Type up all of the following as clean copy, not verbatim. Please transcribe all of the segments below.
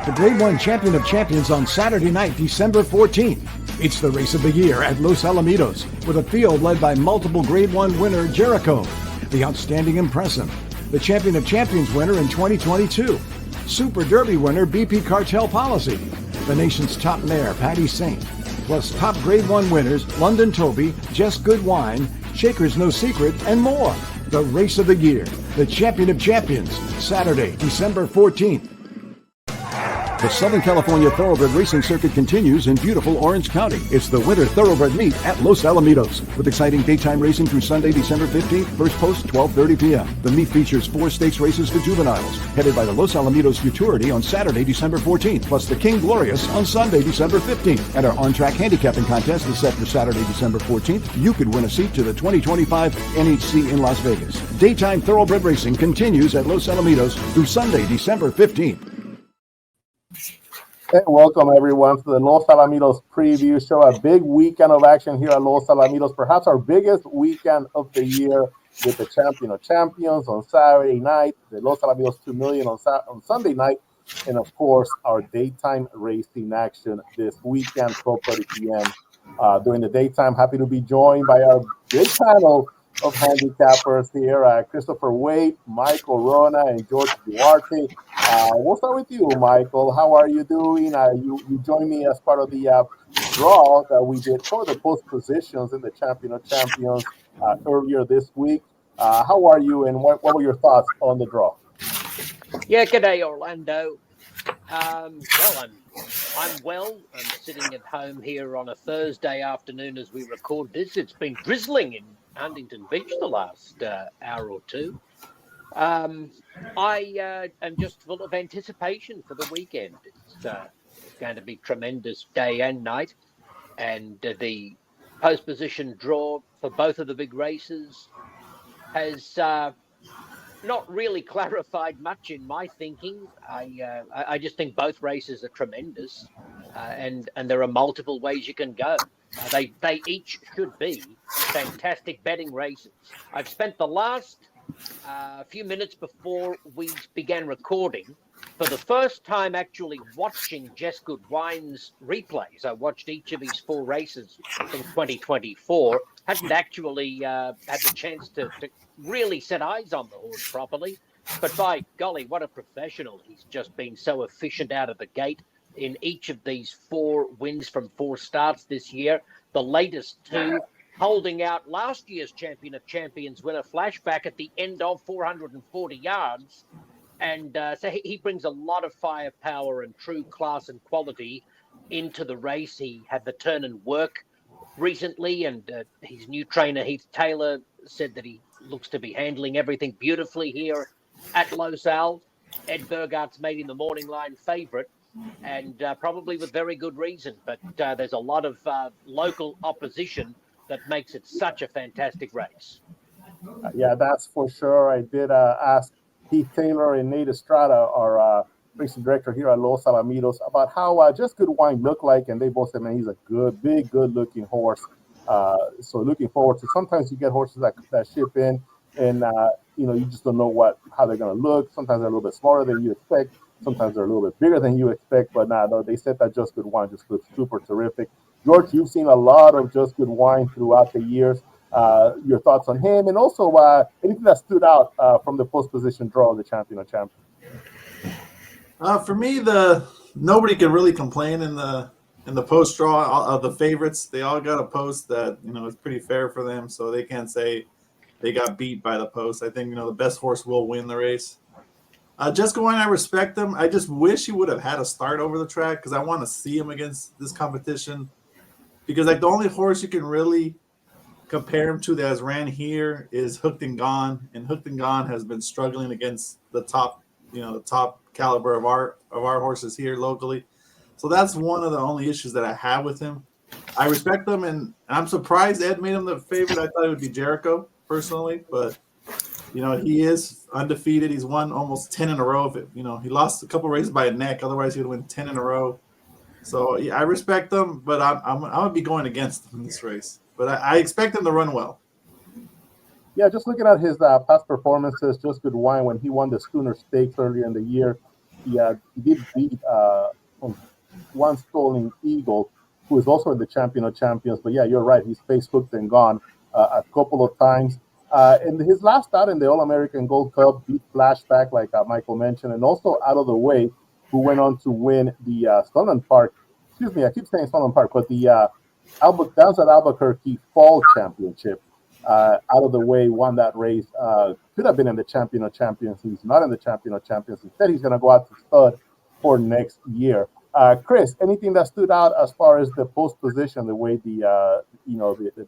The Grade 1 Champion of Champions on Saturday night, December 14th. It's the race of the year at Los Alamitos, with a field led by multiple Grade 1 winner Jericho, the outstanding Impressum, the Champion of Champions winner in 2022, Super Derby winner BP Cartel Policy, the nation's top mare Patty Saint, plus top Grade 1 winners London Toby, Just Good Wine, Shaker's No Secret, and more. The race of the year, the Champion of Champions, Saturday, December 14th. The Southern California Thoroughbred Racing Circuit continues in beautiful Orange County. It's the Winter Thoroughbred Meet at Los Alamitos, with exciting daytime racing through Sunday, December 15th, first post 12:30 p.m. The meet features 4 stakes races for juveniles, headed by the Los Alamitos Futurity on Saturday, December 14th, plus the King Glorious on Sunday, December 15th. And our on-track handicapping contest is set for Saturday, December 14th. You could win a seat to the 2025 NHC in Las Vegas. Daytime Thoroughbred Racing continues at Los Alamitos through Sunday, December 15th. Hey, welcome everyone to the Los Alamitos preview show. A big weekend of action here at Los Alamitos, perhaps our biggest weekend of the year, with the Champion of Champions on Saturday night, the Los Alamitos 2 Million on Sunday night, and of course our daytime racing action this weekend, 12:30 p.m. During the daytime, happy to be joined by our big panel of handicappers here, Christopher Wade, Michael Wrona, and George Duarte. We'll start with you, Michael. How are you doing? You joined me as part of the draw that we did for the post positions in the Champion of Champions earlier this week. How are you, and what were your thoughts on the draw? Yeah, g'day, Orlando. Well, I'm well. I'm sitting at home here on a Thursday afternoon as we record this. It's been drizzling in Huntington Beach the last hour or two. I am just full of anticipation for the weekend. It's going to be tremendous day and night, and the post position draw for both of the big races has not really clarified much in my thinking. I just think both races are tremendous, and there are multiple ways you can go. They each should be fantastic betting races. I've spent the last few minutes before we began recording, for the first time, actually watching Just Good Wine's replays. I watched each of these 4 races from 2024. Hadn't actually had the chance to really set eyes on the horse properly. But by golly, what a professional. He's just been so efficient out of the gate in each of these 4 wins from 4 starts this year. The latest 2 holding out last year's Champion of Champions winner Flashback at the end of 440 yards. And so he brings a lot of firepower and true class and quality into the race. He had the turn and work recently, and his new trainer, Heath Taylor, said that he looks to be handling everything beautifully here at Los Al. Ed Burgart's made him the morning line favourite, and probably with very good reason. But there's a lot of local opposition that makes it such a fantastic race. Yeah, that's for sure. I did ask Heath Taylor and Nate Estrada, our racing director here at Los Alamitos, about how Just Good Wine looked like, and they both said, man, he's a good-looking horse. So looking forward to, sometimes you get horses that ship in, and you just don't know how they're going to look. Sometimes they're a little bit smaller than you expect. Sometimes they're a little bit bigger than you expect. But no, they said that Just Good Wine just looks super terrific. George, you've seen a lot of Just Good Wine throughout the years. Your thoughts on him, and also anything that stood out from the post position draw of the Champion of Champions? For me, nobody can really complain in the post draw of the favorites. They all got a post that is pretty fair for them, so they can't say they got beat by the post. I think the best horse will win the race. Just Good Wine, I respect him. I just wish he would have had a start over the track, because I want to see him against this competition. Because the only horse you can really compare him to that has ran here is Hooked and Gone, and Hooked and Gone has been struggling against the top caliber of our horses here locally. So that's one of the only issues that I have with him. I respect him, and I'm surprised Ed made him the favorite. I thought it would be Jericho personally, but he is undefeated. He's won almost 10 in a row. He lost a couple races by a neck. Otherwise, he would win 10 in a row. So yeah, I respect him, but I'm going to be going against him in this race. But I expect him to run well. Yeah, just looking at his past performances, Just Good Wine, when he won the Schooner Stakes earlier in the year, he did beat One Stolen Eagle, who is also in the Champion of Champions. But yeah, you're right. He's faced Hooked and Gone a couple of times. And his last start in the All American Gold Cup beat Flashback, like Michael mentioned, and also Out of the Way, who went on to win the Stolen Park. Excuse me, I keep saying Stolen Park, but the Downs at Albuquerque Fall Championship. Out of the Way won that race. Could have been in the Champion of Champions. He's not in the Champion of Champions. Instead, he's going to go out to stud for next year. Chris, anything that stood out as far as the post position, the way the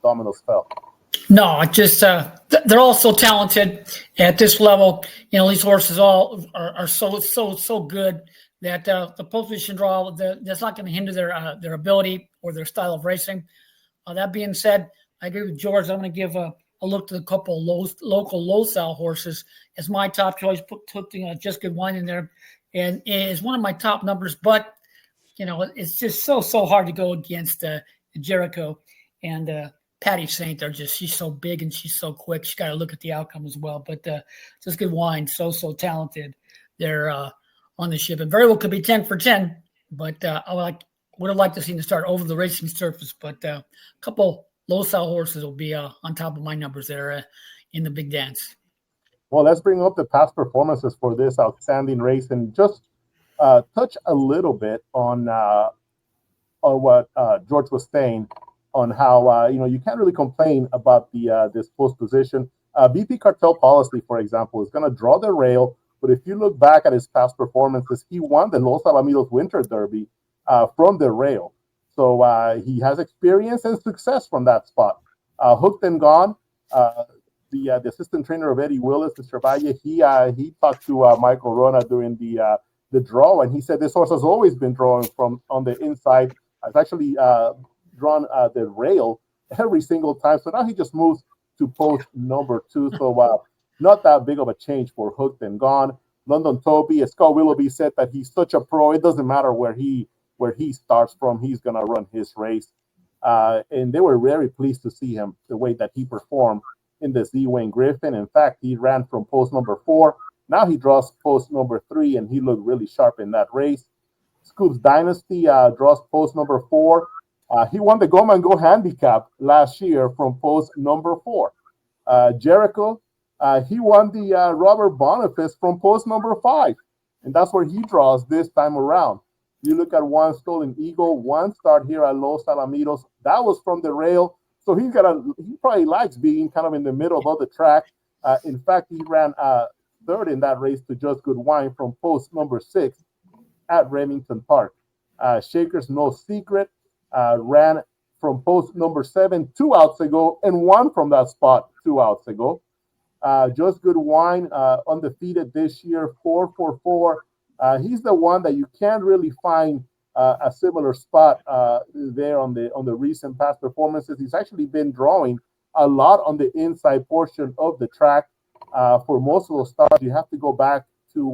dominoes fell? No, just they're all so talented at this level. These horses all are so good that the post position draw that's not going to hinder their ability or their style of racing. That being said, I agree with George. I'm going to give a look to a couple of local low-style horses as my top choice. Put Just Good Wine in there, and is one of my top numbers. But it's just so hard to go against Jericho and Patty Saint. She's so big and she's so quick. She's got to look at the outcome as well. But Just Good Wine, so talented. They're on the ship, and very well could be 10 for 10. But would have liked to see them start over the racing surface. But a couple low-style horses will be on top of my numbers there in the big dance. Well, let's bring up the past performances for this outstanding race and just touch a little bit on what George was saying on how you can't really complain about this post position. BP Cartel Policy, for example, is going to draw the rail, but if you look back at his past performances, he won the Los Alamitos Winter Derby from the rail. So he has experience and success from that spot. Hooked and Gone, the assistant trainer of Eddie Willis, Mr. Valle, he talked to Michael Wrona during the draw, and he said this horse has always been drawing from on the inside. I've actually drawn the rail every single time. So now he just moves to post number 2. So not that big of a change for Hooked and Gone. London Toby, as Scott Willoughby said, that he's such a pro. It doesn't matter where he starts from. He's going to run his race. And they were very pleased to see him, the way that he performed in the Z Wayne Griffin. In fact, he ran from post number 4. Now he draws post number 3, and he looked really sharp in that race. Scoops Dynasty draws post number 4. He won the Go Man Go handicap last year from post number 4. Jericho, he won the Robert Boniface from post number 5. And that's where he draws this time around. You look at One Stolen Eagle, one start here at Los Alamitos. That was from the rail. So he probably likes being kind of in the middle of the track. In fact, he ran third in that race to Just Good Wine from post number 6 at Remington Park. Shaker's No Secret ran from post number 7 2 outs ago and won from that spot 2 outs ago. Just Good Wine, undefeated this year, 4-4-4. He's the one that you can't really find a similar spot there on the recent past performances. He's actually been drawing a lot on the inside portion of the track. For most of those starts, you have to go back to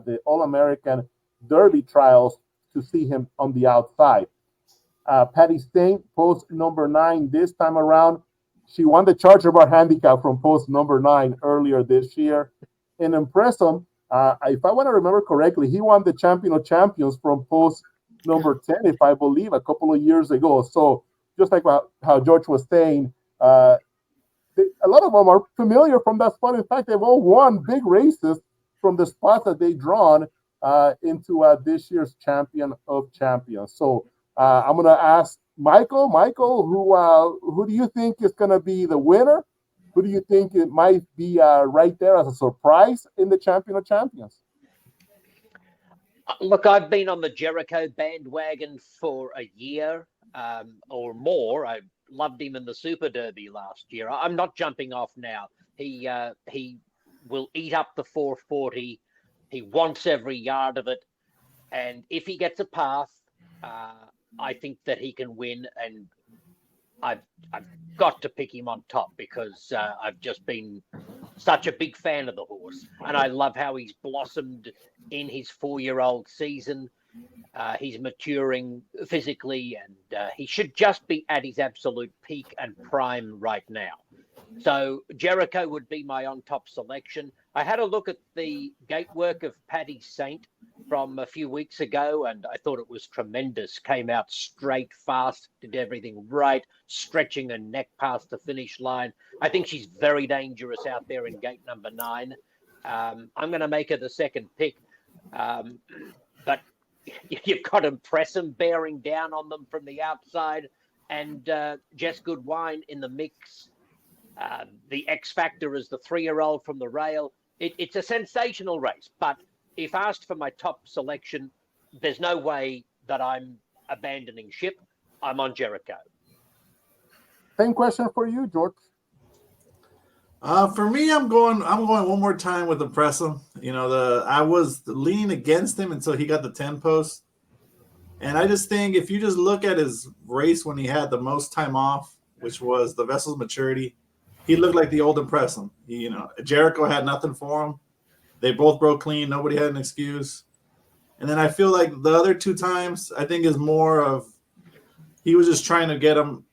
the All-American Derby trials to see him on the outside. Patty Saint, post number 9 this time around. She won the Charger Bar handicap from post number 9 earlier this year. In Impressum, if I want to remember correctly, he won the Champion of Champions from post number 10, if I believe, a couple of years ago. So just like how George was saying, a lot of them are familiar from that spot. In fact, they've all won big races from the spots that they've drawn into this year's Champion of Champions. So I'm going to ask Michael. Michael, who do you think is going to be the winner? Who do you think it might be right there as a surprise in the Champion of Champions? Look, I've been on the Jericho bandwagon for a year or more. I loved him in the Super Derby last year. I'm not jumping off now. He will eat up the 440. He wants every yard of it. And if he gets a path, I think that he can win. And I've got to pick him on top because I've just been such a big fan of the horse. And I love how he's blossomed in his 4-year-old season. He's maturing physically, and he should just be at his absolute peak and prime right now. So Jericho would be my on-top selection. I had a look at the gate work of Patty Saint from a few weeks ago, and I thought it was tremendous. Came out straight, fast, did everything right, stretching her neck past the finish line. I think she's very dangerous out there in gate number 9. I'm going to make her the second pick, but you've got Impressum bearing down on them from the outside, and Just Good Wine in the mix. The X Factor is the 3-year-old from the rail. It's a sensational race, but if asked for my top selection, there's no way that I'm abandoning ship. I'm on Jericho. Same question for you, George. For me, I'm going one more time with Impressum. I was leaning against him until he got the 10 post. And I just think if you just look at his race when he had the most time off, which was the Vessel's Maturity, he looked like the old Impressum. Jericho had nothing for him. They both broke clean. Nobody had an excuse. And then I feel like the other 2 times, I think is more of he was just trying to get him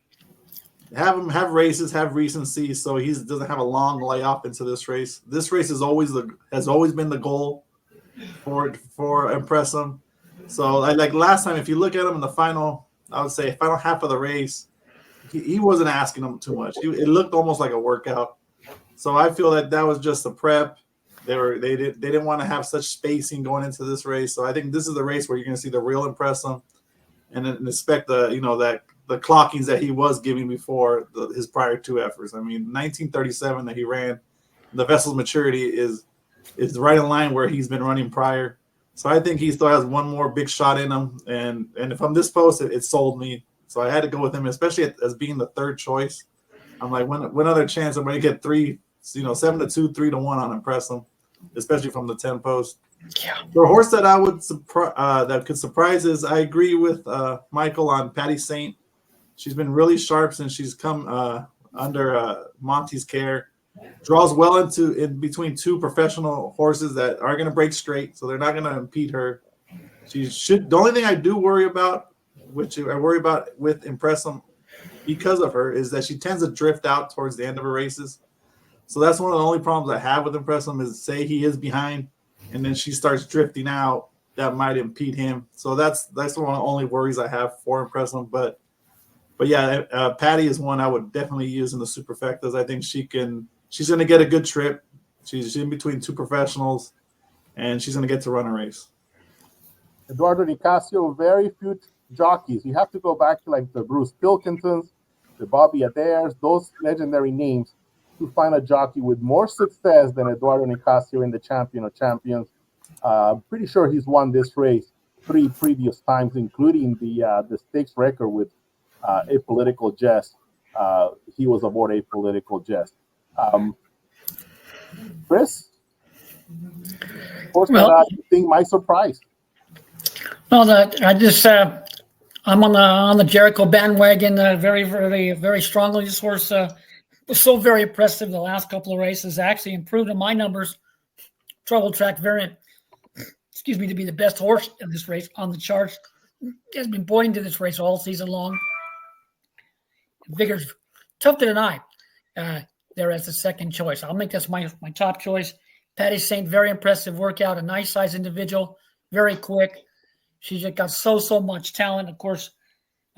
have races, have recency, so he doesn't have a long layoff into this race. This race has always been the goal for Impressum. So like last time, if you look at him in the final, I would say final half of the race, he wasn't asking him too much. It looked almost like a workout. So I feel that was just a prep. They didn't want to have such spacing going into this race. So I think this is the race where you're going to see the real Impressum, and then expect the clockings that he was giving before his prior 2 efforts. I mean, 1937 that he ran, the Vessel's Maturity is right in line where he's been running prior. So I think he still has one more big shot in him. And if I'm this post, it sold me. So I had to go with him, especially as being the 3rd choice. I'm like, when other chance I'm going to get 3, 7-2, 3-1 on Impressum, especially from the 10 post. Yeah. The horse that I would that could surprise is I agree with Michael on Patty Saint. She's been really sharp since she's come under Monty's care. Draws well in between 2 professional horses that are going to break straight, so they're not going to impede her. The only thing I do worry about, which I worry about with Impressum because of her, is that she tends to drift out towards the end of her races. So that's one of the only problems I have with Impressum is say he is behind, and then she starts drifting out. That might impede him. So that's one of the only worries I have for Impressum. But yeah, Patty is one I would definitely use in the superfectas. I think she's going to get a good trip. She's in between 2 professionals, and she's going to get to run a race. Eduardo Nicasio, very few jockeys. You have to go back to like the Bruce Pilkingtons, the Bobby Adaires, those legendary names to find a jockey with more success than Eduardo Nicasio in the Champion of Champions. Pretty sure he's won this race 3 previous times, including the stakes record with Apolitical Jest. He was aboard Apolitical Jest. Chris, horse that I think might surprise. Well, I'm on the Jericho bandwagon very, very, very strongly. This horse was so very impressive the last couple of races. Actually improved in my numbers. Trouble Track variant, to be the best horse in this race on the charts. Has been pointing to this race all season long. Vigor's tough to deny. There as the second choice. I'll make this my top choice. Patty Saint, very impressive workout, a nice size individual, very quick. She's just got so much talent. Of course,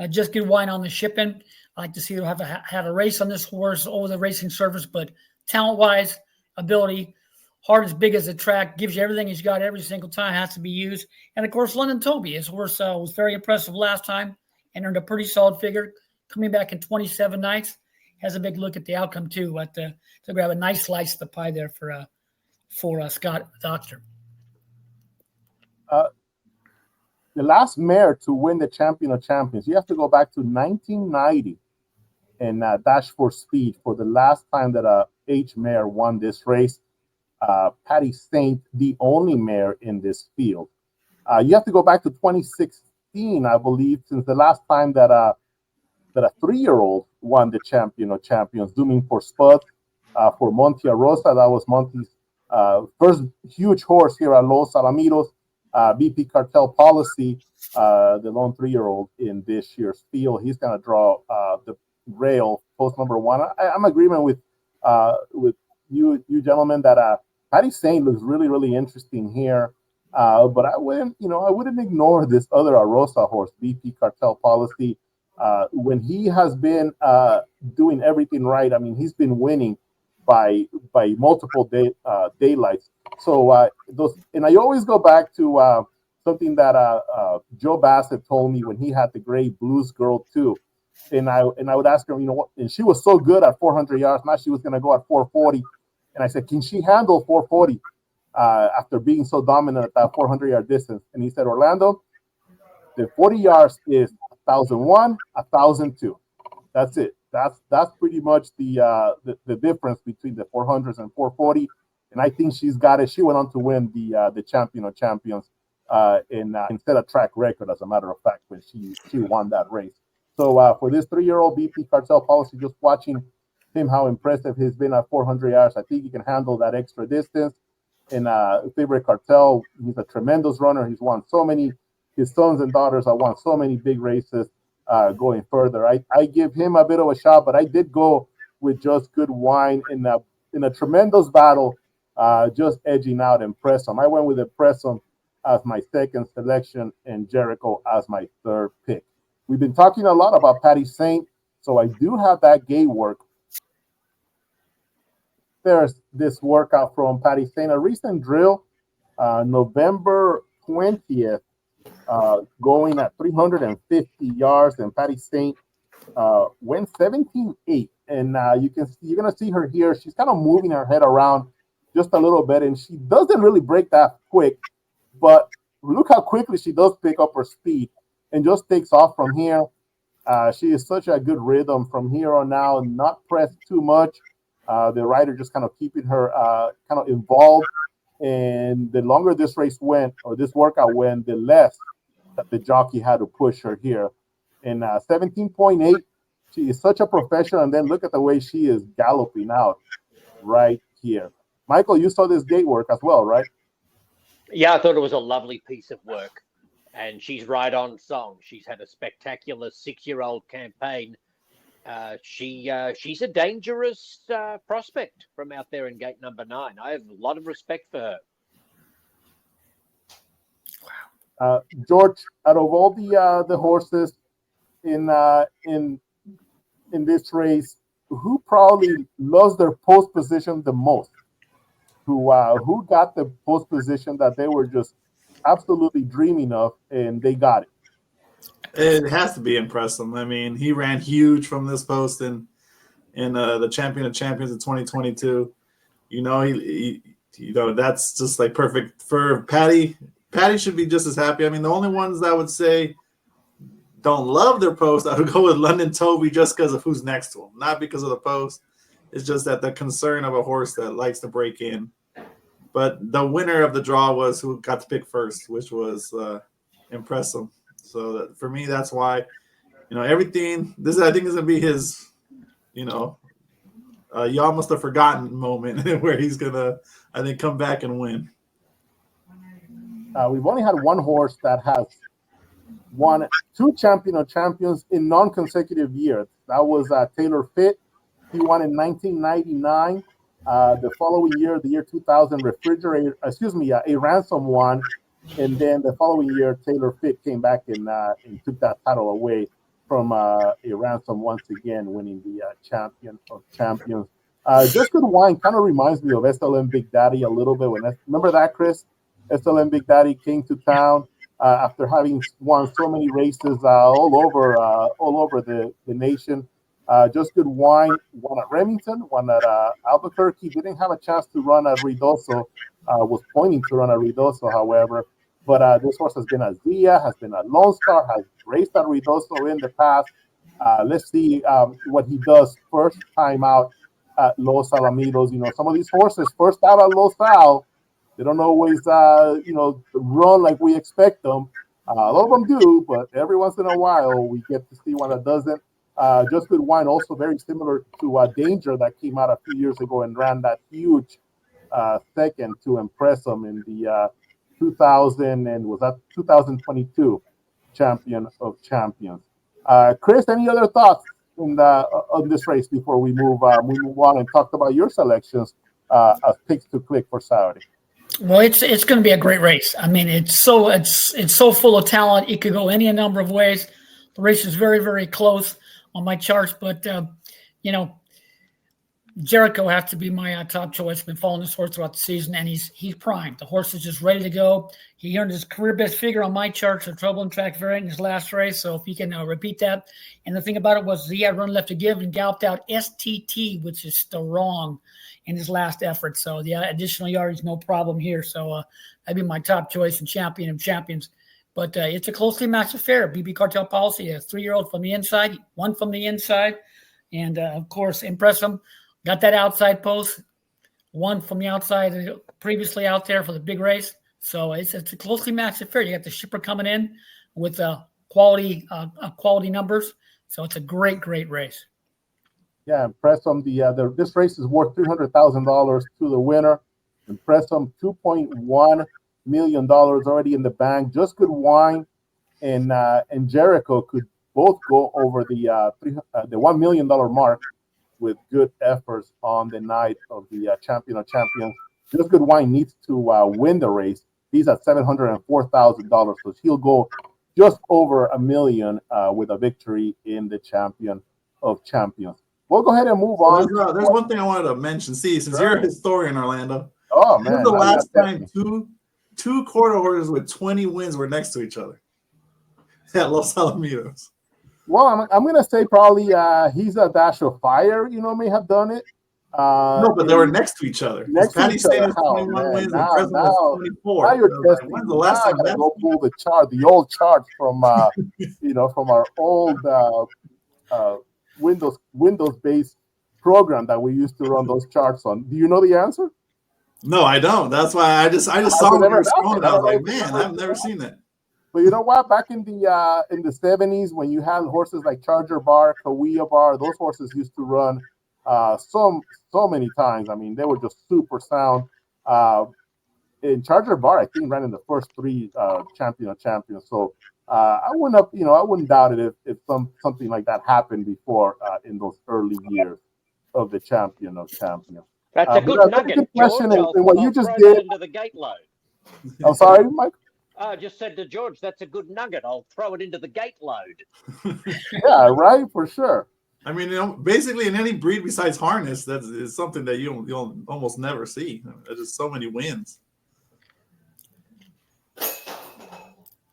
Just Good Wine on the shipping. I like to see her have a race on this horse over the racing surface, but talent-wise, ability, heart as big as the track, gives you everything he's got every single time, has to be used. And, of course, London Toby, his horse was very impressive last time and earned a pretty solid figure, coming back in 27 nights. Has a big look at the outcome, too, to grab a nice slice of the pie there for Scott Doctor. The last mare to win the Champion of Champions, you have to go back to 1990 and Dash for Speed for the last time that a H mare won this race. Patty Saint, the only mare in this field. You have to go back to 2016, I believe, since the last time that a 3-year-old won the Champion of Champions, dooming for Spud for Monte Rosa. That was Monte's first huge horse here at Los Alamitos. BP Cartel Policy, the lone 3-year-old in this year's field. He's going to draw the rail post number 1. I'm in agreement with you gentlemen that Patty Saint looks really, really interesting here. But I wouldn't ignore this other Arosa horse, BP Cartel Policy. When he has been doing everything right, I mean, he's been winning by multiple daylights. So and I always go back to something that Joe Bassett told me when he had the great Blues Girl too. And I would ask her, and she was so good at 400 yards. Now she was going to go at 440. And I said, can she handle 440 after being so dominant at that 400-yard distance? And he said, Orlando, the 40 yards is 1,001, 1,002. That's it. That's pretty much the difference between the 400s and 440. And I think she's got it. She went on to win the Champion of Champions instead of track record, as a matter of fact, when she won that race. So for this 3-year-old BP Cartel Policy, just watching him, how impressive he's been at 400 yards, I think he can handle that extra distance. And Favorite Cartel, he's a tremendous runner. He's won so many. His sons and daughters have won so many big races going further. I give him a bit of a shot, but I did go with Just Good Wine in a tremendous battle, just edging out Impressum. I went with Impressum as my second selection and Jericho as my third pick. We've been talking a lot about Patty Saint, so I do have that gate work. There's this workout from Patty Saint, a recent drill, November 20th, going at 350 yards, and Patty Saint went 17.8. And you're gonna see her here. She's kind of moving her head around just a little bit, and she doesn't really break that quick, but look how quickly she does pick up her speed and just takes off from here. She is such a good rhythm from here on out, not pressed too much. The rider just kind of keeping her kind of involved. And the longer this race went, or this workout went, the less that the jockey had to push her here. And 17.8, she is such a professional. And then look at the way she is galloping out right here. Michael, you saw this gate work as well, right? Yeah, I thought it was a lovely piece of work. And she's right on song. She's had a spectacular 6-year-old campaign. She's a dangerous prospect from out there in gate number 9. I have a lot of respect for her. Wow. George, out of all the horses in this race, who probably lost their post position the most? Who got the post position that they were just absolutely dreaming of, and they got it? It has to be Impressum. I mean, he ran huge from this post in the Champion of Champions in 2022. He that's just like perfect for Patty. Patty should be just as happy. I mean, the only ones that I would say don't love their post, I would go with London Toby just because of who's next to him, not because of the post. It's just that the concern of a horse that likes to break in. But the winner of the draw was who got to pick first, which was Impressum. So for me, that's why, everything. This I think is gonna be his, y'all must have forgotten moment where he's gonna, I think, come back and win. We've only had one horse that has won 2 Champion of Champions in non-consecutive years. That was Taylor Fitt. He won in 1999. The following year, the year 2000, a Ransom won. And then the following year, Taylor Fitt came back and took that title away from a Ransom once again, winning the Champion of Champions. Just Good Wine kind of reminds me of SLM Big Daddy a little bit. Remember that, Chris? SLM Big Daddy came to town after having won so many races all over the nation. Just Good Wine won at Remington, won at Albuquerque. Didn't have a chance to run at Ruidoso. Was pointing to run at Ruidoso, however. But this horse has been at Zia, has been at Lone Star, has raced at Ruidoso in the past. Let's see what he does first time out at Los Alamitos. Some of these horses first out at Los Al, they don't always run like we expect them. A lot of them do, but every once in a while we get to see one that doesn't. Just Good Wine, also very similar to Danger, that came out a few years ago and ran that huge second to Impressum in the 2022 Champion of Champions. Chris, any other thoughts on this race before we move on and talk about your selections as picks to click for Saturday? Well, it's going to be a great race. I mean, it's so full of talent. It could go any number of ways. The race is very, very close on my charts, but Jericho has to be my top choice. Been following this horse throughout the season, and he's primed. The horse is just ready to go. He earned his career best figure on my charts, a trouble and track variant in his last race. So if he can repeat that, and the thing about it was he had run left to give and galloped out STT, which is still wrong in his last effort. So the additional yardage, no problem here. So that'd be my top choice and champion of champions. But it's a closely matched affair. BB Cartel Policy, a 3-year-old from the inside, one from the inside, and of course impress him. Got that outside post, one from the outside previously out there for the big race. So it's a closely matched affair. You got the shipper coming in with quality numbers. So it's a great race. Yeah, impress them. This race is worth $300,000 to the winner. Impress them, $2.1 million already in the bank. Just Good Wine and Jericho could both go over the $1 million mark with good efforts on the night of the Champion of Champions. Just Good Wine needs to win the race. He's at $704,000, so he'll go just over $1 million with a victory in the Champion of Champions. We'll go ahead and move on. There's one thing I wanted to mention. See, since you're a historian, Orlando. Oh man, when's the last time two quarter horses with 20 wins were next to each other at Los Alamitos? Well, I'm gonna say probably He's a Dash of Fire. May have done it. No, but they were next to each other. Patty State has 21 wins and President has 24. Now you're testing. When's the last time that? Go pull the chart, the old chart from from our old Windows-based program that we used to run those charts on. Do you know the answer? No, I don't. That's why I just saw when you were scrolling. I was like, man, I've never seen that. But you know what? Back in the 70s, when you had horses like Charger Bar, Kaweah Bar, those horses used to run so many times. I mean, they were just super sound. In Charger Bar, I think ran in the first 3 Champion of Champions. So I wouldn't doubt it if something like that happened before in those early years of the Champion of Champions. That's a good nugget. Good question. George, and what you just did into the gate load. I'm sorry, Mike. I just said to George, that's a good nugget. I'll throw it into the gate load. Yeah, right, for sure. I mean, basically in any breed besides harness, that is something that you'll almost never see. There's just so many wins.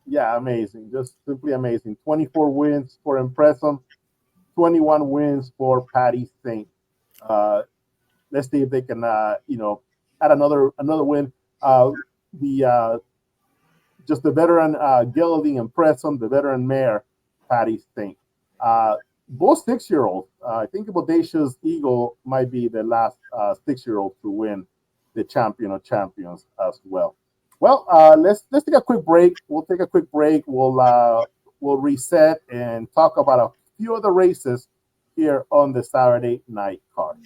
Yeah, amazing. Just simply amazing. 24 wins for Impressum, 21 wins for Patty Saint. Let's see if they can, add another win. Just the veteran Gelding Impressum, the veteran mare Patty Saint. Both 6-year-olds. I think Bodacious Eagle might be the last 6-year-old to win the Champion of Champions as well. Well, let's take a quick break. We'll take a quick break. We'll reset and talk about a few other races here on the Saturday night card.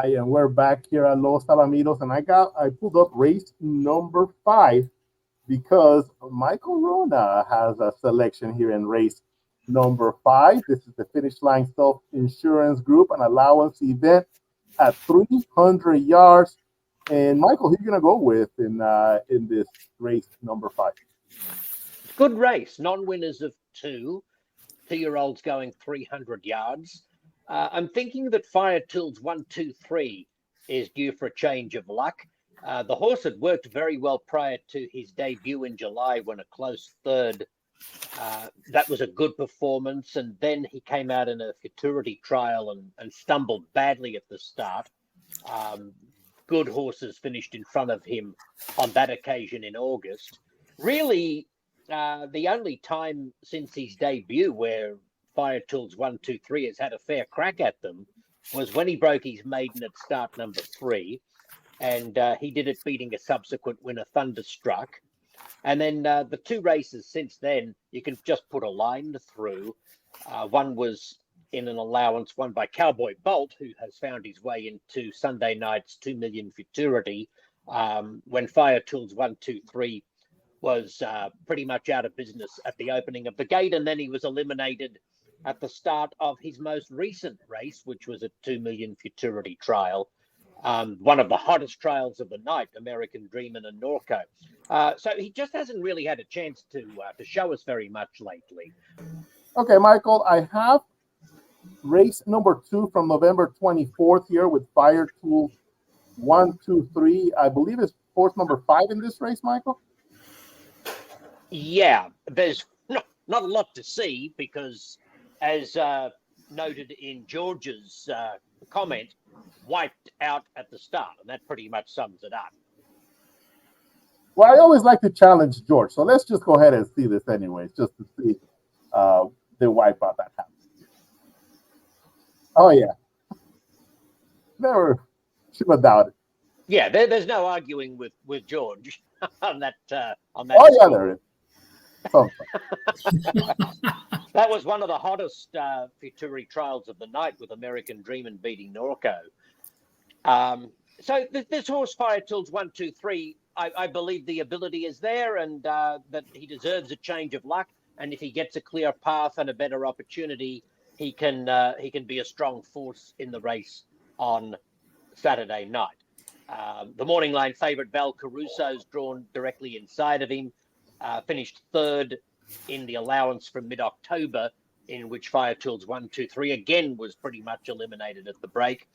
And we're back here at Los Alamitos, and I pulled up race number 5 because Michael Wrona has a selection here in race number 5. This is the Finish Line Self Insurance Group, an allowance event at 300 yards. And Michael, who are you gonna go with in this race number 5? Good race, non-winners of 2-year-olds going 300 yards. I'm thinking that Fire Tools 1, 2, 3 is due for a change of luck. The horse had worked very well prior to his debut in July when a close third. That was a good performance. And then he came out in a futurity trial and stumbled badly at the start. Good horses finished in front of him on that occasion in August. Really, the only time since his debut where Fire Tools 1, 2, 3 has had a fair crack at them was when he broke his maiden at start number 3. and he did it beating a subsequent winner, Thunderstruck. And then the two races since then, you can just put a line through. One was in an allowance won by Cowboy Bolt, who has found his way into Sunday night's 2 million Futurity, when Fire Tools 123 was pretty much out of business at the opening of the gate, and then he was eliminated at the start of his most recent race, which was a 2 million Futurity trial, one of the hottest trials of the night, American Dreamin' and Norco. So he just hasn't really had a chance to show us very much lately. Okay, Michael, I have race number 2 from November 24th here with Fire Tools 123. I believe it's horse number 5 in this race, Michael. Yeah, there's not a lot to see because, as noted in George's comment, wiped out at the start, and that pretty much sums it up. Well, I always like to challenge George, so let's just go ahead and see this anyways, just to see the wipeout that happened. Oh yeah, never should have doubted. Yeah, there's no arguing with George on that. Oh yeah, there is. That was one of the hottest Futurity trials of the night, with American Dreamin' beating Norco. So this horse, Fire Tools 123, I believe the ability is there, and that he deserves a change of luck. And if he gets a clear path and a better opportunity, he can be a strong force in the race on Saturday night. The morning line favourite Val Caruso's drawn directly inside of him. Finished third in the allowance from mid-October, in which Fire Tools 123 again was pretty much eliminated at the break.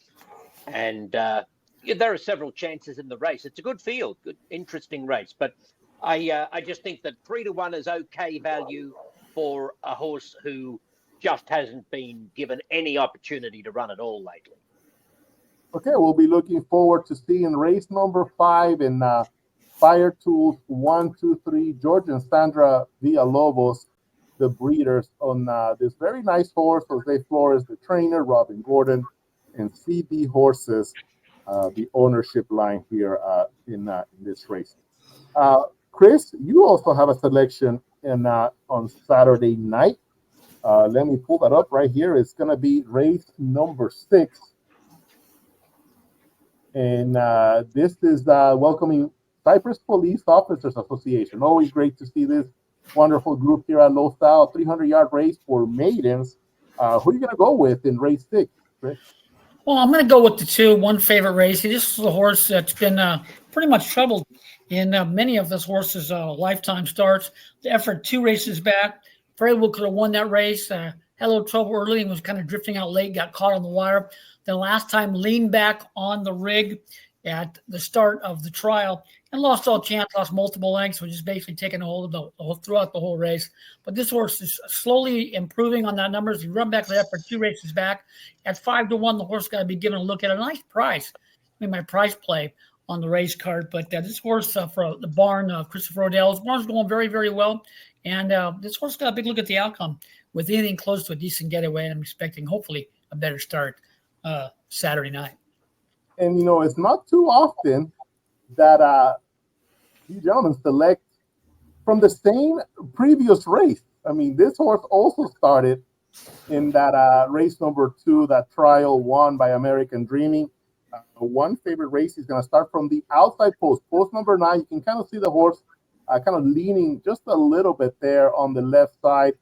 And there are several chances in the race. It's a good field, good, interesting race. But I just think that 3-1 is okay value for a horse who just hasn't been given any opportunity to run at all lately. Okay, we'll be looking forward to seeing race number 5 in Fire Tools 123, George and Sandra Villalobos, the breeders, on this very nice horse, Jose Flores, the trainer, Robin Gordon, and CB Horses, the ownership line here in this race. Chris, you also have a selection on Saturday night. Let me pull that up right here. It's going to be race number 6. And this is welcoming Cypress Police Officers Association. Always great to see this wonderful group here at Los Al. 300-yard race for maidens. Who are you going to go with in race 6, Chris? Well, I'm going to go with the 2-1 favorite race. This is a horse that's been pretty much troubled in many of this horse's lifetime starts. The effort 2 races back, very well could have won that race. Had a little trouble early and was kind of drifting out late, got caught on the wire. Then last time leaned back on the rig at the start of the trial and lost all chance, lost multiple lengths, which is basically taking a hold of throughout the whole race. But this horse is slowly improving on that numbers. He run back to that for 2 races back. At 5-1, the horse got to be given a look at a nice price. I mean, my price play on the race card. But this horse for the barn, Christopher Odell's barn's going very, very well. And this horse got a big look at the outcome with anything close to a decent getaway. And I'm expecting, hopefully, a better start Saturday night. And, it's not too often that you gentlemen select from the same previous race. I mean, this horse also started in that race number 2, that trial won by American Dreaming. One favorite race is going to start from the outside post number 9. You can kind of see the horse kind of leaning just a little bit there on the left side.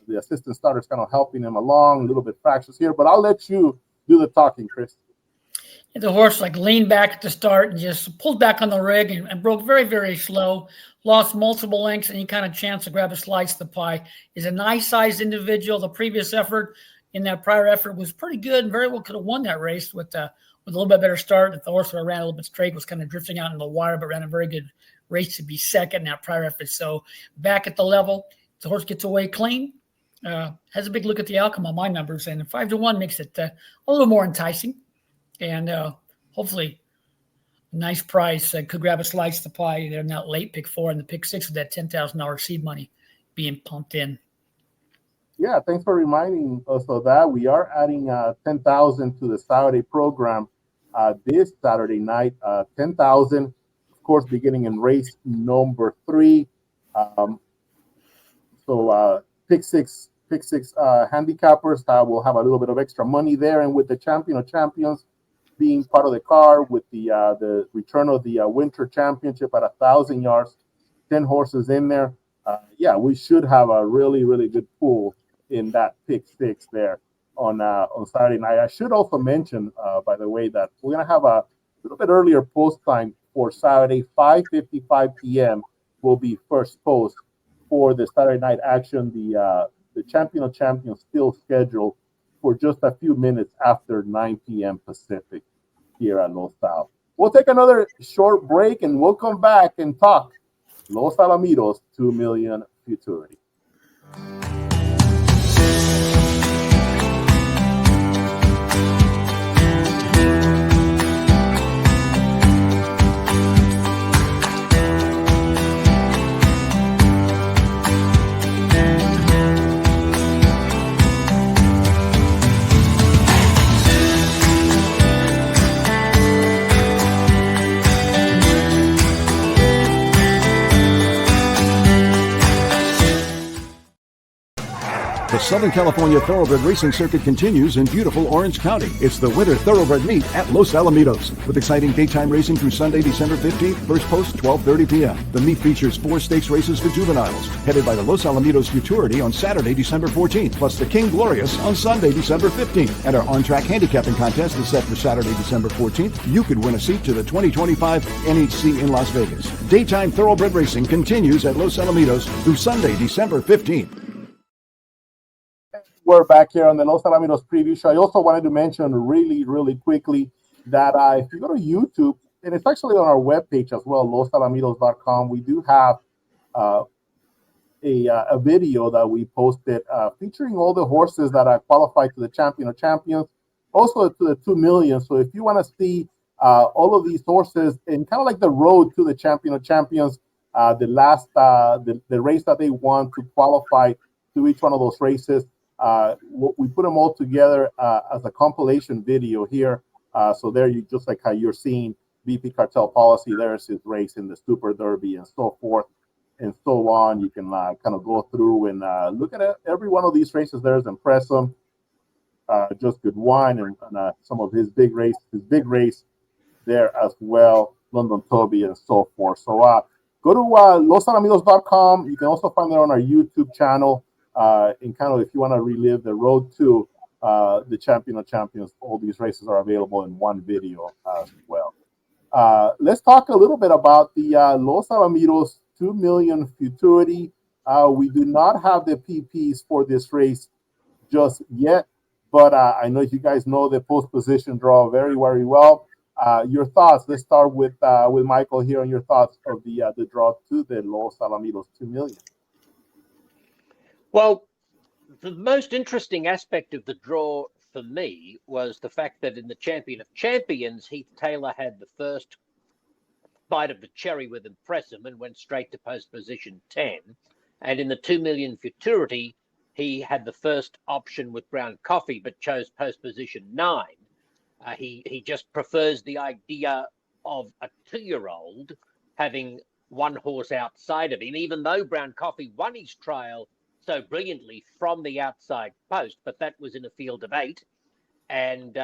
The assistant starter is kind of helping him along, a little bit fractious here, but I'll let you do the talking, Chris. The horse leaned back at the start and just pulled back on the rig and broke very, very slow, lost multiple lengths, and he kind of chance to grab a slice of the pie. He's a nice-sized individual. The previous effort in that prior effort was pretty good and very well could have won that race with a little bit better start. If the horse ran a little bit straight, was kind of drifting out in the wire, but ran a very good race to be second in that prior effort. So back at the level, the horse gets away clean, has a big look at the outcome on my numbers, and 5-1 makes it a little more enticing. And hopefully a nice price. Could grab a slice of the pie there in that late pick 4 and the pick 6 with that $10,000 seed money being pumped in. Yeah, thanks for reminding us of that. We are adding $10,000 to the Saturday program this Saturday night. 10,000, of course, beginning in race number 3. So pick six handicappers will have a little bit of extra money there, and with the champion of champions being part of the car, with the return of the winter championship at 1,000 yards, 10 horses in there. Yeah, we should have a really, really good pool in that pick 6 there on Saturday night. I should also mention, by the way, that we're gonna have a little bit earlier post time for Saturday. 5:55 p.m. will be first post for the Saturday night action. The champion of champions still scheduled for just a few minutes after 9 p.m. Pacific here at Los Al. We'll take another short break and we'll come back and talk Los Alamitos 2 million Futurity. The Southern California Thoroughbred Racing Circuit continues in beautiful Orange County. It's the Winter Thoroughbred Meet at Los Alamitos, with exciting daytime racing through Sunday, December 15th, first post 12:30 p.m. The meet features 4 stakes races for juveniles, headed by the Los Alamitos Futurity on Saturday, December 14th, plus the King Glorious on Sunday, December 15th. And our on-track handicapping contest is set for Saturday, December 14th. You could win a seat to the 2025 NHC in Las Vegas. Daytime Thoroughbred Racing continues at Los Alamitos through Sunday, December 15th. We're back here on the Los Alamitos preview show. I also wanted to mention really, really quickly that if you go to YouTube, and it's actually on our webpage as well, losalamitos.com, we do have a video that we posted featuring all the horses that are qualified to the Champion of Champions, also to the 2 million. So if you want to see all of these horses and kind of like the road to the Champion of Champions, the race that they won to qualify to each one of those races, we put them all together as a compilation video here. So there you just like how you're seeing VP Cartel Policy, there's his race in the Super Derby and so forth and so on. You can kind of go through and look at every one of these races there and press them. Just Good Wine and some of his big race there as well, London Toby and so forth. So go to losalamitos.com. You can also find it on our YouTube channel. And kind of if you want to relive the road to the Champion of Champions, all these races are available in one video as well. Let's talk a little bit about the Los Alamitos 2 million Futurity. We do not have the PPs for this race just yet, but I know you guys know the post position draw very, very well. Your thoughts? Let's start with Michael here on your thoughts of the draw to the Los Alamitos 2 million. Well, the most interesting aspect of the draw for me was the fact that in the Champion of Champions, Heath Taylor had the first bite of the cherry with Impressum and went straight to post position 10. And in the 2 million Futurity, he had the first option with Brown Coffee, but chose post position 9. He just prefers the idea of a 2-year-old having one horse outside of him, even though Brown Coffee won his trial so brilliantly from the outside post, but that was in a field of 8. And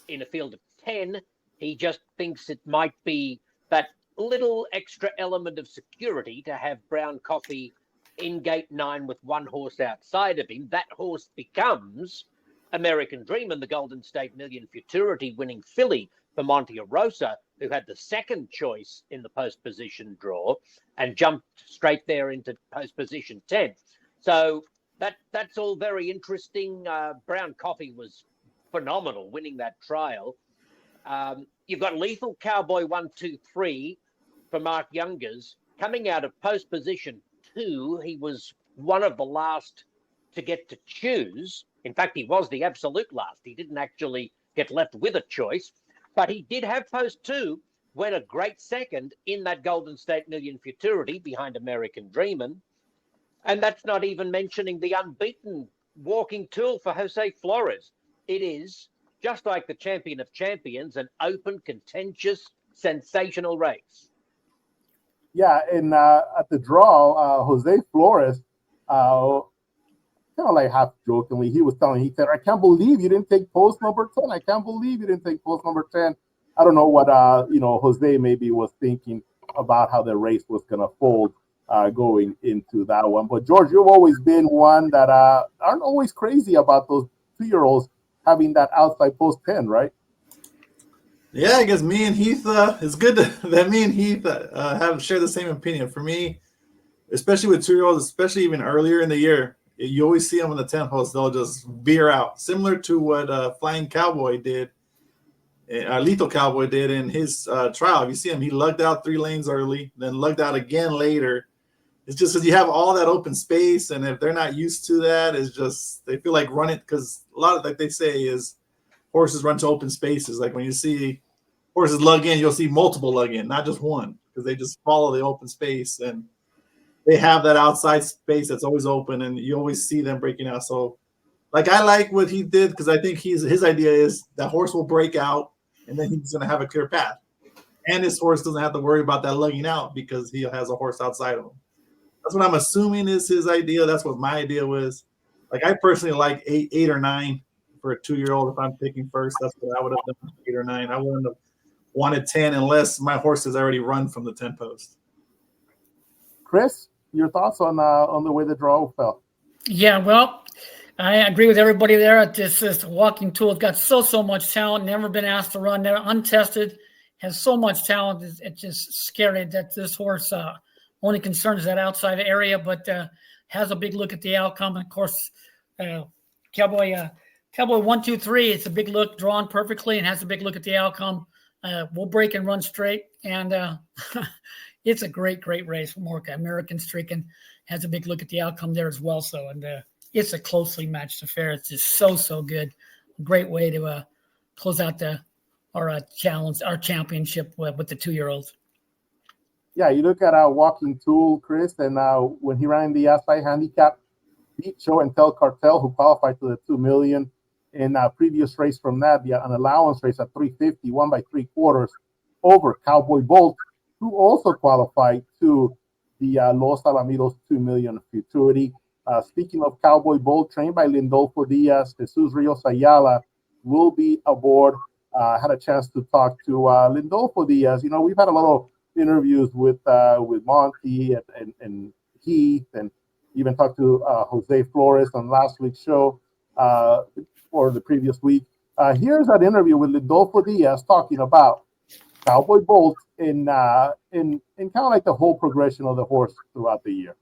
in a field of 10, he just thinks it might be that little extra element of security to have Brown Coffee in gate 9 with one horse outside of him. That horse becomes American Dream and the Golden State Million Futurity winning filly for Monte Rosa, who had the second choice in the post position draw and jumped straight there into post position 10. So that's all very interesting. Brown Coffee was phenomenal winning that trial. You've got Lethal Cowboy 1, 2, 3 for Mark Youngers coming out of post position 2. He was one of the last to get to choose. In fact, he was the absolute last. He didn't actually get left with a choice, but he did have post 2, went a great second in that Golden State Million Futurity behind American Dreamin'. And that's not even mentioning the unbeaten walking tool for Jose Flores. It is just like the Champion of Champions, an open, contentious, sensational race. Yeah, and at the draw, Jose Flores, kind of like half jokingly, he said, "I can't believe you didn't take post number 10. I can't believe you didn't take post number 10." I don't know what Jose maybe was thinking about how the race was gonna fold going into that one. But George, you've always been one that aren't always crazy about those 2-year-olds having that outside post 10, right? Yeah, I guess me and Heath, it's good that me and Heath have shared the same opinion. For me, especially with 2-year-olds, especially even earlier in the year, you always see them in the 10 post, they'll just veer out. Similar to what Flying Cowboy did, Lethal Cowboy did in his trial. If you see him, he lugged out 3 lanes early, then lugged out again later. It's just because you have all that open space, and if they're not used to that, it's just they feel like running, because a lot of, like they say, is horses run to open spaces. Like when you see horses lug in, you'll see multiple lug in, not just one, because they just follow the open space, and they have that outside space that's always open, and you always see them breaking out. So, like, I like what he did, because I think his idea is that horse will break out, and then he's going to have a clear path, and his horse doesn't have to worry about that lugging out because he has a horse outside of him. That's what I'm assuming is his idea. That's what my idea was. Like, I personally like 8 or 9 for a 2-year-old. If I'm picking first, that's what I would have done, 8 or 9. I wouldn't have wanted 10 unless my horse has already run from the 10 post. Chris, your thoughts on the way the draw fell? Yeah, well, I agree with everybody there. This walking tool has got so much talent, never been asked to run, never untested, has so much talent. It's just scary that this horse only concerns that outside area, but has a big look at the outcome. And of course, Cowboy 1, 2, 3, it's a big look, drawn perfectly, and has a big look at the outcome. Will break and run straight, and it's a great race for Morca. American Streaking has a big look at the outcome there as well. So, and it's a closely matched affair. It's just so good. Great way to close out our championship with the 2-year-olds. Yeah, you look at Walking Tool, Chris, and when he ran the outside handicap, beat Show and Tell Cartel, who qualified to the $2 million in a previous race from that, an allowance race at 350, won by 3/4 over Cowboy Bolt, who also qualified to the Los Alamitos $2 million Futurity. Speaking of Cowboy Bolt, trained by Lindolfo Diaz, Jesus Rios Ayala will be aboard. Had a chance to talk to Lindolfo Diaz. You know, we've had a lot of interviews with Monty and Heath, and even talked to Jose Flores on last week's show or the previous week. Here's that interview with Lindolfo Diaz talking about Cowboy Bolt in kind of like the whole progression of the horse throughout the year.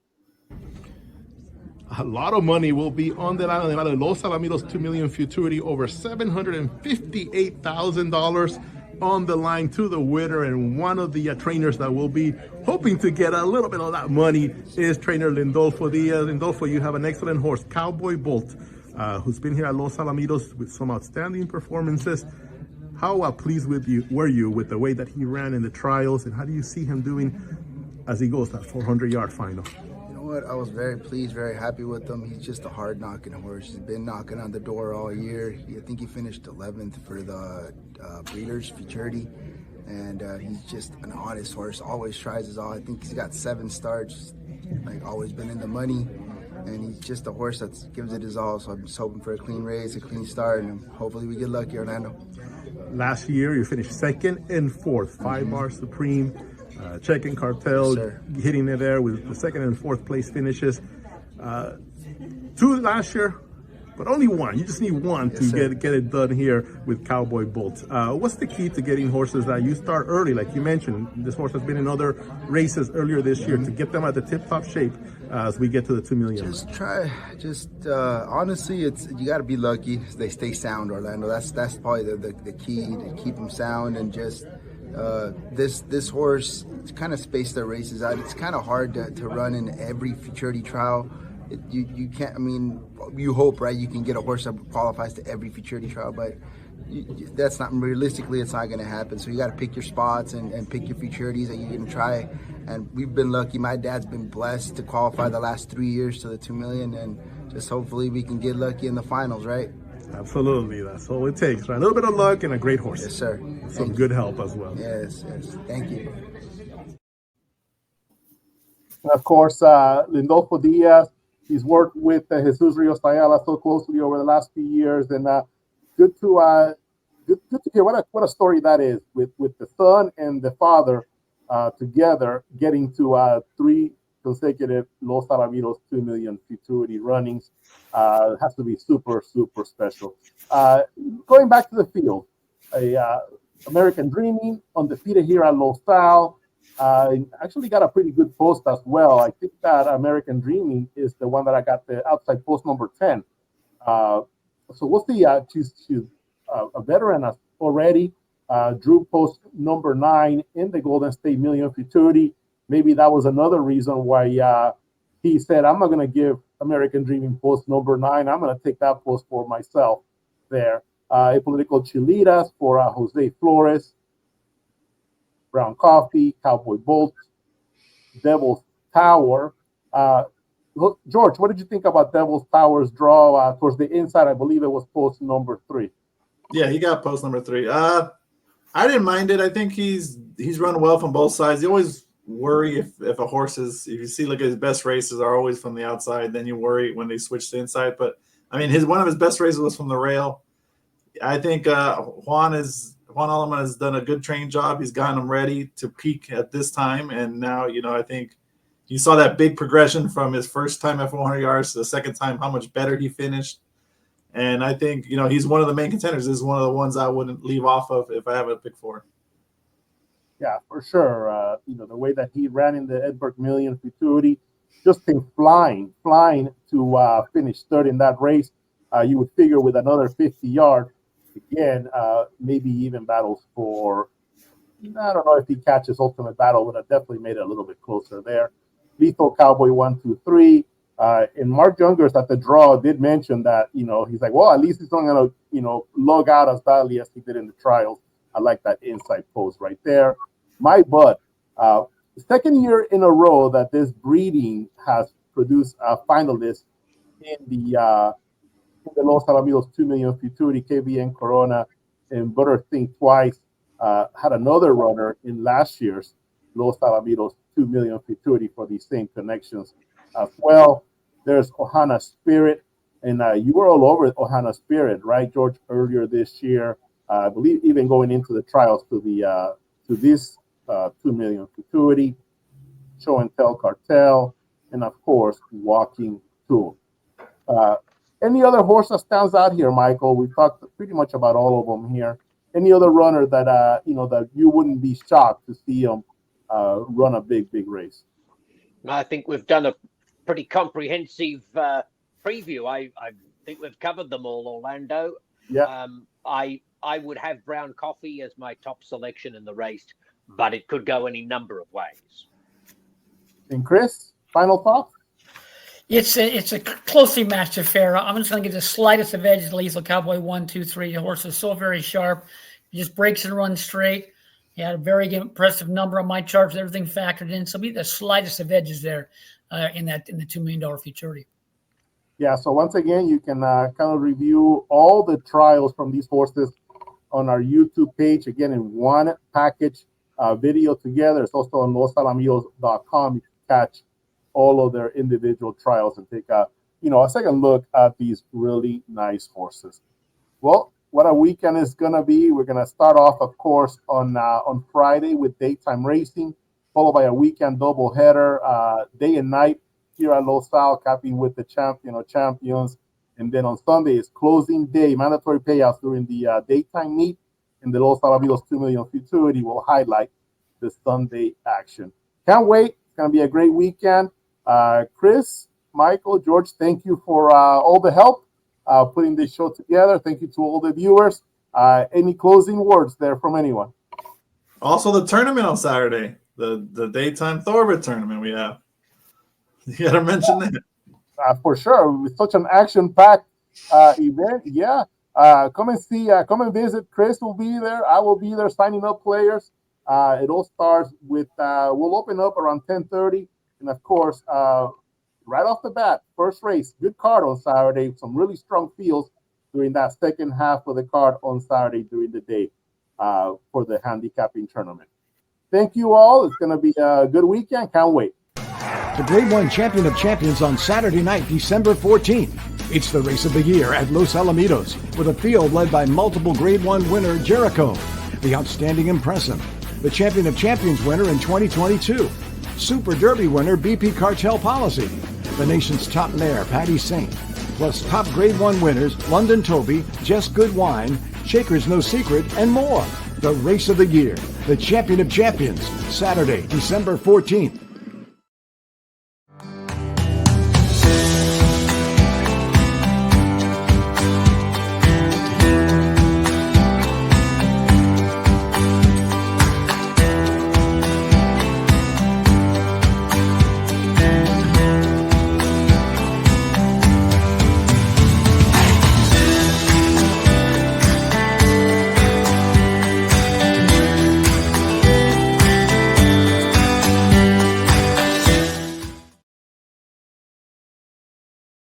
A lot of money will be on the line of Los Alamitos $2 million Futurity, over $758,000 on the line to the winner, and one of the trainers that will be hoping to get a little bit of that money is trainer Lindolfo Diaz. Lindolfo, you have an excellent horse, Cowboy Bolt, who's been here at Los Alamitos with some outstanding performances. How pleased were you with the way that he ran in the trials, and how do you see him doing as he goes that 400-yard final? I was very pleased, very happy with him. He's just a hard-knocking horse. He's been knocking on the door all year. I think he finished 11th for the Breeders' Futurity, and he's just an honest horse. Always tries his all. I think he's got 7 starts, like always been in the money, and he's just a horse that gives it his all. So I'm just hoping for a clean race, a clean start, and hopefully we get lucky, Orlando. Last year, you finished 2nd and 4th, 5-bar Supreme. Checking Cartel, yes, hitting it there with the 2nd and 4th place finishes. 2 last year, but only 1. You just need 1 to get it done here with Cowboy Bolt. What's the key to getting horses that you start early? Like you mentioned, this horse has been in other races earlier this year, to get them at the tip-top shape as we get to the $2 million. Honestly, you got to be lucky. They stay sound, Orlando. That's probably the key, to keep them sound, and just this horse kind of space their races out. It's kind of hard to run in every futurity trial. You can't, I mean, you hope, right, you can get a horse that qualifies to every futurity trial, but that's not, realistically, it's not going to happen. So you got to pick your spots and pick your futurities that you're going to try. And we've been lucky. My dad's been blessed to qualify the last 3 years to the $2 million, and just hopefully we can get lucky in the finals, right? Absolutely, that's all it takes. Right? A little bit of luck and a great horse. Yes, sir. Some good help as well. Yes. Thank you. And of course, Lindolfo Diaz, he's worked with Jesus Rios Ayala so closely over the last few years, and good to hear what a story that is with the son and the father together getting to 3 consecutive Los Alamitos 2 million futurity runnings. It has to be super special. Going back to the field, American Dreaming undefeated here at Los Al. Actually got a pretty good post as well. I think that American Dreaming is the one that I got the outside post number 10. So we'll see. She's a veteran already. Drew post number 9 in the Golden State Million Futurity. Maybe that was another reason why he said, I'm not going to give American Dreaming post number 9. I'm going to take that post for myself there. Political Chilitas for Jose Flores. Brown Coffee, Cowboy Bolt, Devil's Tower. George, what did you think about Devil's Tower's draw towards the inside? I believe it was post number 3. Yeah, he got post number 3. I didn't mind it. I think he's run well from both sides. You always worry if a horse is, if you see, look at his best races are always from the outside, then you worry when they switch to inside. But I mean, one of his best races was from the rail. I think Juan Aleman has done a good training job. He's gotten him ready to peak at this time. And now, I think you saw that big progression from his first time at 400 yards to the second time, how much better he finished. And I think, he's one of the main contenders. This is one of the ones I wouldn't leave off of if I have a pick 4. Yeah, for sure. The way that he ran in the Edberg Million Futurity, just came flying to finish third in that race. You would figure with another 50 yards, again, maybe even battles for, I don't know if he catches ultimate battle, but it definitely made it a little bit closer there. Lethal Cowboy 1, 2, 3. And Mark Youngers at the draw did mention that, he's like, well, at least he's not going to, lug out as badly as he did in the trials. I like that inside post right there. My butt, second year in a row that this breeding has produced a finalist in the Los Alamitos 2 million Futurity, KBN Corona, and Butter Think Twice. Had another runner in last year's Los Alamitos 2 million Futurity for these same connections as well. There's Ohana Spirit, and you were all over Ohana Spirit, right, George, earlier this year. I believe even going into the trials to this 2 million Futurity, Show and Tell Cartel, and of course, Walking Tool. Any other horse that stands out here, Michael? We talked pretty much about all of them here. Any other runner that that you wouldn't be shocked to see him run a big race? I think we've done a pretty comprehensive preview. I think we've covered them all, Orlando. Yeah. I would have Brown Coffee as my top selection in the race, but it could go any number of ways. And Chris, final thoughts? It's a closely matched affair. I'm just going to give the slightest of edge to Lethal Cowboy 1, 2, 3. The horse is so very sharp. He just breaks and runs straight. He had a very impressive number on my charts with everything factored in. So be the slightest of edges there in the $2 million futurity. Yeah, so once again, you can kind of review all the trials from these horses on our YouTube page, again, in one package video together. It's also on losalamitos.com. You can catch all of their individual trials and take a second look at these really nice horses. Well, what a weekend is going to be. We're going to start off, of course, on Friday with daytime racing, followed by a weekend doubleheader, day and night here at Los Al, capping with the champions. And then on Sunday is closing day, mandatory payouts during the daytime meet. And the Los Alamitos 2 million Futurity will highlight the Sunday action. Can't wait. It's going to be a great weekend. Chris, Michael, George, thank you for all the help putting this show together. Thank you to all the viewers. Any closing words there from anyone? Also, the tournament on Saturday, the daytime Thoroughbred tournament we have. You got to mention that. For sure. With such an action-packed event, yeah. Come and visit. Chris will be there. I will be there signing up players. It all starts with, we'll open up around 10:30. And of course, right off the bat, first race, good card on Saturday, some really strong fields during that second half of the card on Saturday during the day for the handicapping tournament. Thank you all. It's going to be a good weekend. Can't wait. The Grade 1 Champion of Champions on Saturday night, December 14th. It's the race of the year at Los Alamitos with a field led by multiple Grade 1 winner Jericho, the outstanding Impressive, the Champion of Champions winner in 2022, Super Derby winner BP Cartel Policy, the nation's top mare Patty Saint, plus top Grade 1 winners London Toby, Just Good Wine, Shaker's No Secret, and more. The race of the year, the Champion of Champions, Saturday, December 14th.